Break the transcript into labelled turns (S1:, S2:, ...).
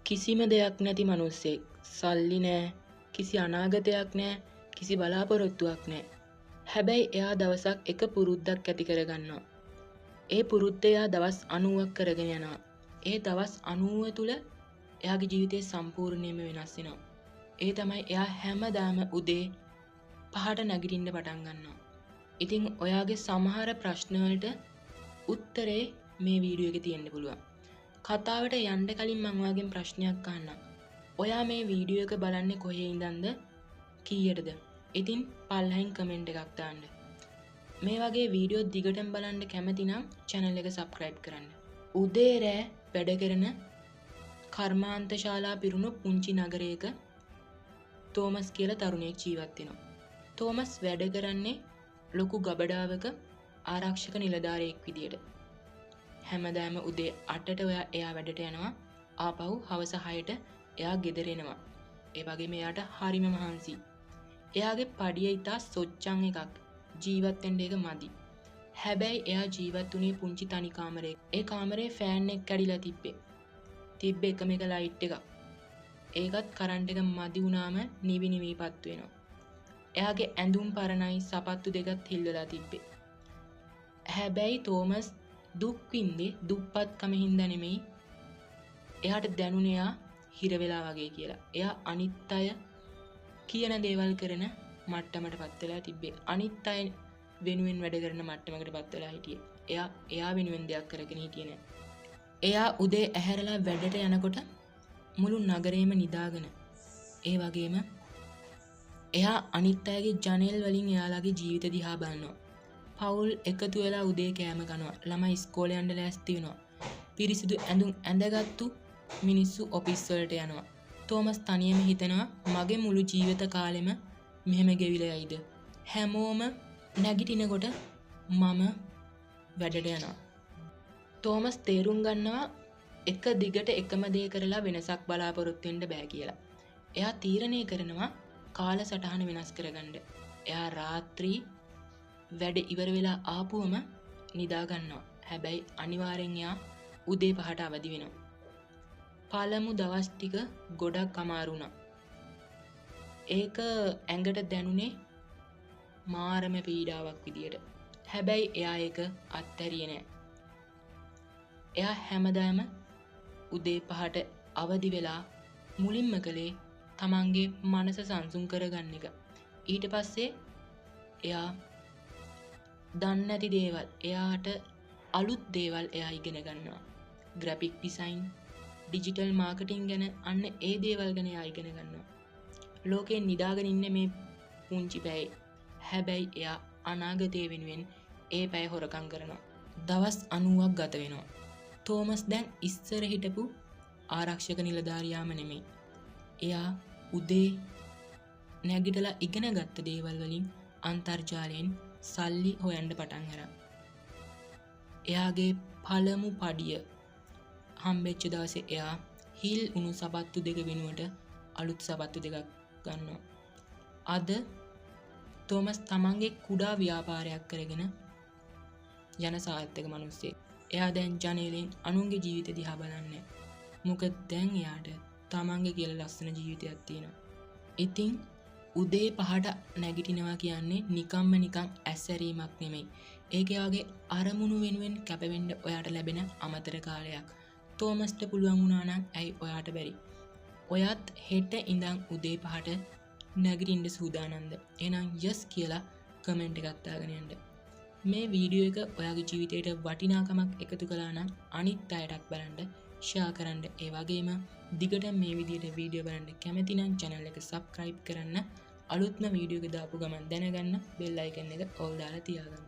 S1: කිසිම දෙයක් නැති මිනිස්සෙක්. සල්ලි නෑ, කිසි අනාගතයක් නෑ, කිසි බලාපොරොත්තුවක් නෑ. හැබැයි එයා දවසක් එක පුරුද්දක් ඇති කරගන්නවා. ඒ පුරුද්ද එයා දවස් 90ක් කරගෙන යනවා. ඒ දවස් 90 තුල එයාගේ ජීවිතේ සම්පූර්ණයෙන්ම වෙනස් වෙනවා. ඒ තමයි එයා හැමදාම උදේ 5ට නැගිටින්න පටන් ගන්නවා. ඉතින් ඔයාගේ සමහර ප්‍රශ්න වලට උත්තරේ මේ වීඩියෝ එකේ තියෙන්න පුළුවන්. කතාවට යන්න කලින් මම ඔයාගෙන් ප්‍රශ්නයක් අහන්නම්. ඔයා මේ වීඩියෝ එක බලන්නේ කොහේ ඉඳන්ද? කීයටද? ඉතින් පල්ලෙහින් කමෙන්ට් එකක් දාන්න. මේ වගේ වීඩියෝ දිගටම බලන්න කැමති නම් channel එක subscribe කරන්න. උදේ රෑ වැඩ කරන කර්මාන්ත ශාලා පිරුණු පුංචි නගරයක තෝමස් කියලා තරුණයෙක් ජීවත් වෙනවා. තෝමස් වැඩ කරන්නේ ලොකු ගබඩාවක ආරක්ෂක නිලධාරියෙක් විදියට. හැමදාම උදේ 8ට එයා වැඩට යනවා. ආපහු හවස 6ට එයා ගෙදර එනවා. ඒ වගේම එයාට හරිම මහන්සි. එයාගේ පඩිය ඉතා සොච්චන් එකක්. ජීවත් වෙන්න එක මදි. හැබැයි එයා ජීවත් වුණේ පුංචි තනි කාමරයක. ඒ කාමරේ ෆෑන් එක කැඩිලා තිබ්බේ එකම එක ලයිට් එකක්. ඒකත් කරන්ට් එක මදි වුණාම නිවි නිවිපත් වෙනවා. එයාගේ ඇඳුම් පරණයි, සපත්තු දෙකත් හිල්ලලා තිබ්බේ. හැබැයි තෝමස් දුක් විඳේ දුප්පත්කම හින්දා නෙමෙයි. එයාට දැනුනේ එයා හිර වෙලා වගේ කියලා. එයා අනිත් අය කියන දේවල් කරන මට්ටමටපත් වෙලා තිබ්බේ. අනිත් අය වෙනුවෙන් වැඩ කරන මට්ටමකටපත් වෙලා හිටියේ. එයා වෙනුවෙන් දෙයක් කරගෙන හිටියේ නෑ. එයා උදේ ඇහැරලා වැඩට යනකොට මුළු නගරේම නිදාගෙන. ඒ වගේම එයා අනිත් අයගේ ජනෙල් වලින් එයාලගේ ජීවිත දිහා බලනවා. පවුල් එකතු වෙලා උදේ කෑම කනවා. ළමයි ඉස්කෝලේ යන්න ලෑස්ති වෙනවා. පිරිසිදු ඇඳුම් ඇඳගත්තු මිනිස්සු ඔෆිස් වලට යනවා. තෝමස් තනියම හිතනවා මගේ මුළු ජීවිත කාලෙම මෙහෙම ගෙවිලා යයිද? හැමෝම නැගිටිනකොට මම වැඩට යනවා. තෝමස් තේරුම් ගන්නවා එක දිගට එකම දේ කරලා වෙනසක් බලාපොරොත්තු වෙන්න බෑ කියලා. එයා තීරණය කරනවා කාලසටහන වෙනස් කරගන්න. එයා රාත්‍රී වැඩ ඉවර වෙලා ආපුවම නිදා ගන්නවා. හැබැයි අනිවාර්යෙන් එයා උදේ 5ට අවදි වෙනවා. පළමු දවස් ටික ගොඩක් අමාරු වුණා. ඒක ඇඟට දැනුනේ මාරම පීඩාවක් විදියට. හැබැයි එයා ඒක අත්හැරියේ නෑ. එයා හැමදාම උදේ 5ට අවදි වෙලා මුලින්ම කළේ තමන්ගේ මනස සංසුන් කරගන්න එක. ඊට පස්සේ එයා දන්නේ නැති දේවල්, එයාට අලුත් දේවල් එයා ඉගෙන ගන්නවා. ග්‍රැෆික් ඩිසයින්, ඩිජිටල් මාකටිං ගැන අන්න ඒ දේවල් ගැන එයා ඉගෙන ගන්නවා. ලෝකේ නිදාගෙන ඉන්නේ මේ පුංචි පැයේ. හැබැයි එයා අනාගතය වෙනුවෙන් ඒ පැය හොරකම් කරනවා. දවස් 90ක් ගත වෙනවා. තෝමස් දැන් ඉස්සර හිටපු ආරක්ෂක නිලධාරියාම නෙමෙයි. එයා උදේ නැගිටලා ඉගෙන ගත්ත දේවල් වලින් අන්තර්ජාලයෙන් සල්ලි හොයන්න පටන් ගන්නවා. එයාගේ පළමු පඩිය හම්බෙච්ච දවසේ එයා හීල් උණු සපත්තු දෙක වෙනුවට අලුත් සපත්තු දෙකක් ගන්නවා. අද තෝමස් තමන්ගේ කුඩා ව්‍යාපාරයක් කරගෙන යන සාර්ථක මිනිස්සෙක්. එයා දැන් ජනේලෙන් අනුන්ගේ ජීවිත දිහා බලන්නේ. මොකද දැන් එයාට තමන්ගේ කියලා ලස්සන ජීවිතයක් තියෙනවා. ඉතින් උදේ 5ට නැගිටිනවා කියන්නේ නිකන් ඇස්සරීමක් නෙමෙයි. ඒක එයාගේ අරමුණු වෙනුවෙන් කැපවෙන්න ඔයාට ලැබෙන අමතර කාලයක්. තෝමස්ට පුළුවන් වුණා නම් ඇයි ඔයාට බැරි? ඔයත් හෙට ඉඳන් උදේ 5ට නැගිටින්න සූදානම්ද? එහෙනම් yes කියලා කමෙන්ට් එකක් දාගෙන යන්න. මේ වීඩියෝ එක ඔයාගේ ජීවිතයට වටිනාකමක් එකතු කළා නම් අනිත් අයටත් බලන්න ෂෙයා කරන්න. ඒ වගේම දිගට මේ විදිහට වීඩියෝ බලන්න කැමති නම් channel එක subscribe කරන්න. අලුත්ම වීඩියෝ එක දාපු ගමන් දැනගන්න bell icon එක all දාලා තියාගන්න.